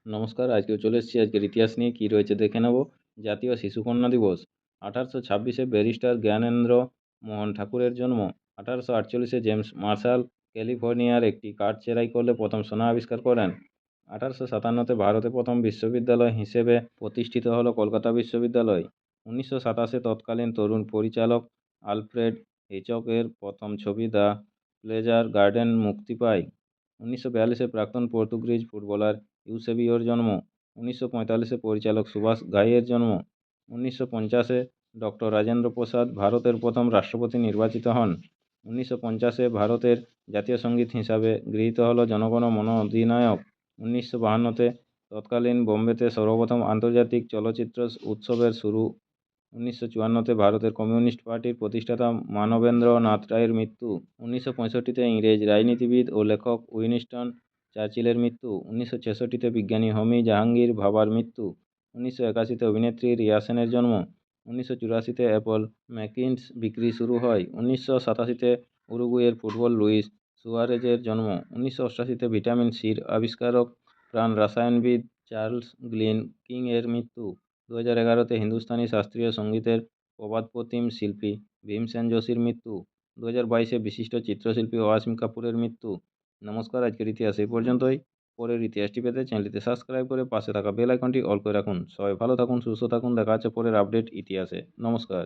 নমস্কার, আজকেও চলে এসেছি আজকের ইতিহাস নিয়ে কী রয়েছে দেখে নেব। জাতীয় শিশুকন্যা দিবস। 1826-এ ব্যারিস্টার জ্ঞানেন্দ্র মোহন ঠাকুরের জন্ম। 1848-এ জেমস মার্শাল ক্যালিফোর্নিয়ার একটি কাঠ চেরাই করলে প্রথম সোনা আবিষ্কার করেন। 1857-তে ভারতে প্রথম বিশ্ববিদ্যালয় হিসেবে প্রতিষ্ঠিত হলো কলকাতা বিশ্ববিদ্যালয়। 1927-এ তৎকালীন তরুণ পরিচালক আলফ্রেড হিচকের প্রথম ছবি দ্য প্লেজার গার্ডেন মুক্তি পায়। 1942-এ প্রাক্তন পর্তুগিজ ফুটবলার ইউসেবিওর জন্ম। 1945-এ পরিচালক সুভাষ ঘাইয়ের জন্ম। 1950-এ ডক্টর রাজেন্দ্র প্রসাদ ভারতের প্রথম রাষ্ট্রপতি নির্বাচিত হন। 1950-এ ভারতের জাতীয় সঙ্গীত হিসাবে গৃহীত হল জনগণ মন অধিনায়ক। 1952-তে তৎকালীন বোম্বেতে সর্বপ্রথম আন্তর্জাতিক চলচ্চিত্র উৎসবের শুরু। 1954-তে ভারতের কমিউনিস্ট পার্টির প্রতিষ্ঠাতা মানবেন্দ্র নাথ রায়ের মৃত্যু। 1965-তে ইংরেজ রাজনীতিবিদ ও লেখক উইনস্টন চার্চিলের মৃত্যু। 1966-তে বিজ্ঞানী হোমি জাহাঙ্গীর ভাবার মৃত্যু। 1981-তে অভিনেত্রী রিয়া সেনের জন্ম। 1984-তে অ্যাপল ম্যাকিন্টশ বিক্রি শুরু হয়। 1987-তে উরুগুয়ের ফুটবল লুইস সুয়ারেজের জন্ম। 1988-তে ভিটামিন সির আবিষ্কারক প্রাণ রসায়নবিদ চার্লস গ্লিন কিং এর মৃত্যু। 2011-তে হিন্দুস্তানি শাস্ত্রীয় সঙ্গীতের প্রবাদপ্রতিম শিল্পী ভীমসেন যোশীর মৃত্যু। 2022-এ বিশিষ্ট চিত্রশিল্পী ওয়াসিম কাপুরের মৃত্যু। নমস্কার, আজকের ইতিহাস এই পর্যন্তই। পরের ইতিহাসটি পেতে চ্যানেলটিতে সাবস্ক্রাইব করে পাশে থাকা বেল আইকনটি অল করে রাখুন। সবাই ভালো থাকুন, সুস্থ থাকুন। দেখা হচ্ছে পরের আপডেট ইতিহাসে। নমস্কার।